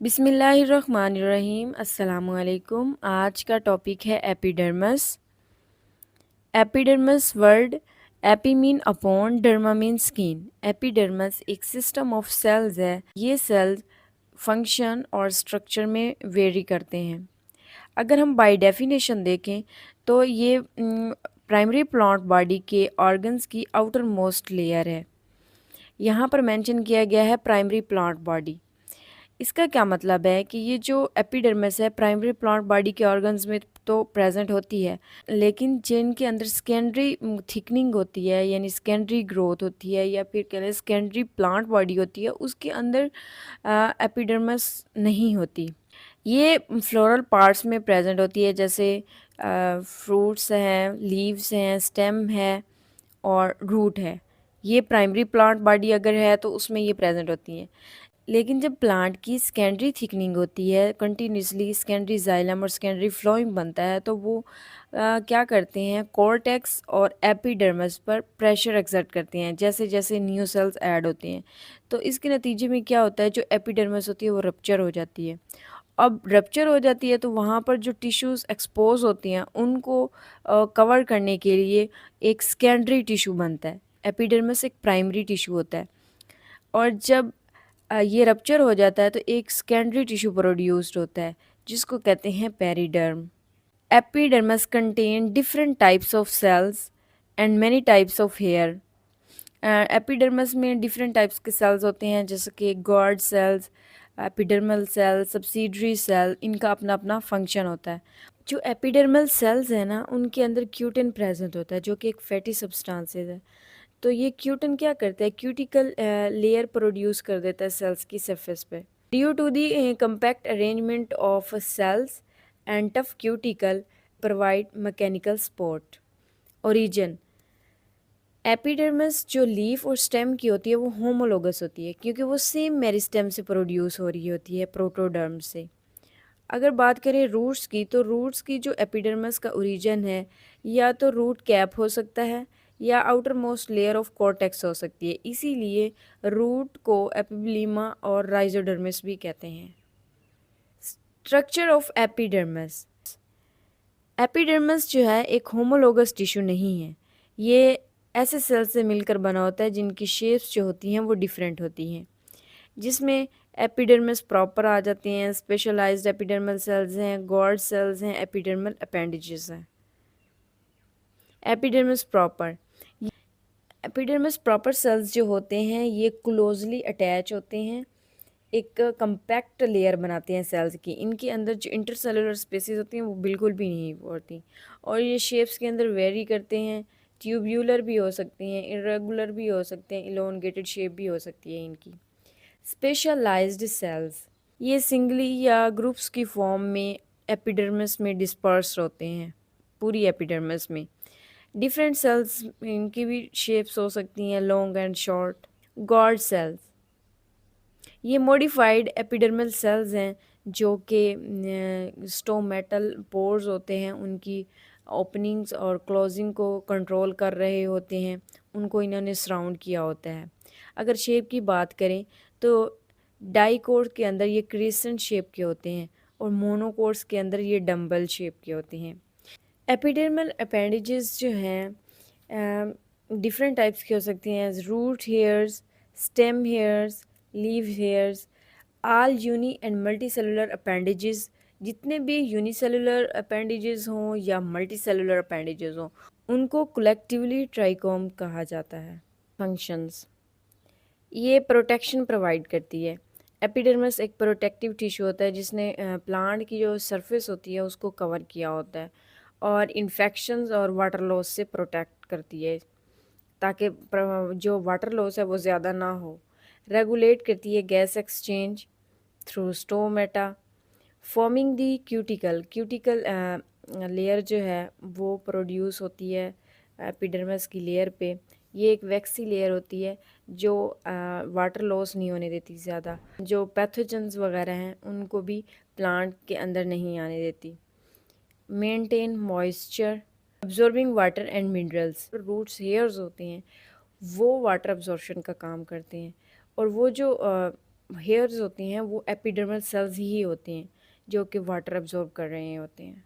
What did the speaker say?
बिस्मिल्लाहिर्रहमानिर्रहीम अस्सलामुअलैकुम। आज का टॉपिक है epidermis. Epidermis word AP mean upon, derma mean skin. Epidermis एक सिस्टम ऑफ सेल्स है। ये सेल्स फंक्शन और स्ट्रक्चर में वेरी करते हैं। अगर हम बाय डेफिनेशन देखें तो ये प्राइमरी प्लांट बॉडी के ऑर्गन्स की आउटर मोस्ट लेयर है। यहाँ पर मेंशन किया गया है प्राइमरी प्लांट बॉडी। इसका क्या मतलब है कि ये जो एपिडर्मिस है प्राइमरी प्लांट बॉडी के ऑर्गन्स में तो प्रेजेंट होती है, लेकिन जिनके अंदर सेकेंडरी थिकनिंग होती है यानी सेकेंडरी ग्रोथ होती है या फिर कह लें सेकेंडरी प्लांट बॉडी होती है, उसके अंदर एपिडर्मिस नहीं होती। ये फ्लोरल पार्ट्स में प्रेजेंट होती है, जैसे फ्रूट्स हैं, लीव्स हैं, स्टेम है और रूट है। ये प्राइमरी प्लांट बॉडी अगर है तो उसमें ये प्रेजेंट होती हैं। लेकिन जब प्लांट की सेकेंडरी थिकनिंग होती है, कंटिन्यूसली सेकेंडरी जाइलम और सेकेंडरी फ्लोएम बनता है, तो वो क्या करते हैं, कॉर्टेक्स और एपिडर्मिस पर प्रेशर एक्सर्ट करते हैं जैसे जैसे न्यू सेल्स ऐड होते हैं। तो इसके नतीजे में क्या होता है, जो एपिडर्मिस होती है वो रप्चर हो जाती है। अब रप्चर हो जाती है तो वहाँ पर जो टिश्यूज़ एक्सपोज होती हैं उनको कवर करने के लिए एक सेकेंडरी टिश्यू बनता है। एपिडर्मिस एक प्राइमरी टिश्यू होता है, और जब ये रप्चर हो जाता है तो एक सेकेंडरी टिश्यू प्रोड्यूस्ड होता है जिसको कहते हैं periderm. Epidermis contain different types of cells and many types of hair. Epidermis में डिफरेंट टाइप्स के सेल्स होते हैं, जैसे कि guard cells, epidermal cell, subsidiary cell. इनका अपना अपना फंक्शन होता है। जो एपिडर्मल सेल्स हैं ना, उनके अंदर क्यूटिन प्रेजेंट होता है जो कि एक फैटी सब्सटेंसेस है। तो ये क्यूटिन क्या करता है, क्यूटिकल लेयर प्रोड्यूस कर देता है सेल्स की सरफेस पे। Due to the compact arrangement of cells and tough cuticle provide mechanical support. Origin epidermis जो लीफ और स्टेम की होती है वो होमोलोगस होती है, क्योंकि वो सेम मेरिस्टेम से प्रोड्यूस हो रही होती है, प्रोटोडर्म से। अगर बात करें रूट्स की, तो रूट्स की जो एपिडर्मिस का ओरिजिन है, या तो रूट कैप हो सकता है या outer most layer of cortex हो सकती है। इसीलिए रूट को एपिब्लीमा और राइजोडर्मिस भी कहते हैं। Structure of epidermis. एपिडर्मिस जो है एक होमोलोगस टिश्यू नहीं है। ये ऐसे सेल से मिलकर बना होता है जिनकी शेप्स जो होती हैं वो डिफरेंट होती हैं, जिसमें एपिडर्मिस प्रॉपर आ जाते हैं, स्पेशलाइज्ड एपिडर्मल सेल्स हैं, गॉर्ड सेल्स हैं, एपिडर्मल अपेंडेजेस हैं। Epidermis proper epidermis proper cells जो होते हैं ये क्लोजली अटैच होते हैं, एक कंपैक्ट लेयर बनाते हैं सेल्स की। इनके अंदर जो इंटरसेलुलर स्पेसेस होती हैं वो बिल्कुल भी नहीं होती, और ये शेप्स के अंदर वेरी करते हैं। ट्यूब्यूलर भी हो सकती हैं, इरेगुलर भी हो सकते हैं, इलोंगेटेड शेप भी हो सकती है इनकी। स्पेशलाइज्ड सेल्स ये सिंगली या ग्रुप्स की फॉर्म में एपिडर्मिस में डिस्पर्स होते हैं, पूरी एपिडर्मिस में। डिफरेंट सेल्स इनकी भी शेप्स हो सकती हैं, long and short. Guard cells ये मॉडिफाइड एपिडर्मल सेल्स हैं जो कि स्टोमेटल पोर्स होते हैं, उनकी ओपनिंग्स और क्लोजिंग को कंट्रोल कर रहे होते हैं, उनको इन्होंने सराउंड किया होता है। अगर शेप की बात करें तो डाइकोर के अंदर ये क्रिसेंट शेप के होते हैं और मोनोकोर्स के अंदर ये डम्बल शेप के होते हैं। एपिडर्मल अपेंडेजेस जो हैं डिफरेंट टाइप्स की हो सकती हैं, root hairs, stem hairs, leaf hairs. All uni and multicellular appendages, जितने भी यूनिसेलुलर अपेंडेजेस हों या मल्टी सेलुलर अपेंडेजेस हों, उनको कलेक्टिवली ट्राइकोम कहा जाता है। फंक्शंस ये प्रोटेक्शन प्रोवाइड करती है। एपिडर्मिस एक प्रोटेक्टिव टिश्यू होता है जिसने प्लांट की जो सरफेस होती है उसको कवर किया होता है, और इन्फेक्शंस और वाटर लॉस से प्रोटेक्ट करती है ताकि जो वाटर लॉस है वो ज़्यादा ना हो। रेगुलेट करती है gas exchange through stomata. Forming the cuticle cuticle layer जो है वो प्रोड्यूस होती है एपिडर्मिस की लेयर पे। ये एक वैक्सी लेयर होती है जो वाटर लॉस नहीं होने देती ज़्यादा, जो पैथोजेंस वगैरह हैं उनको भी प्लांट के अंदर नहीं आने देती। Maintain moisture, absorbing water and minerals. Roots hairs होते हैं वो वाटर अब्जॉर्प्शन का काम करते हैं, और वो जो हेयर्स होती हैं वो एपिडर्मल सेल्स ही होती हैं जो कि वाटर अब्जॉर्ब कर रहे होते हैं।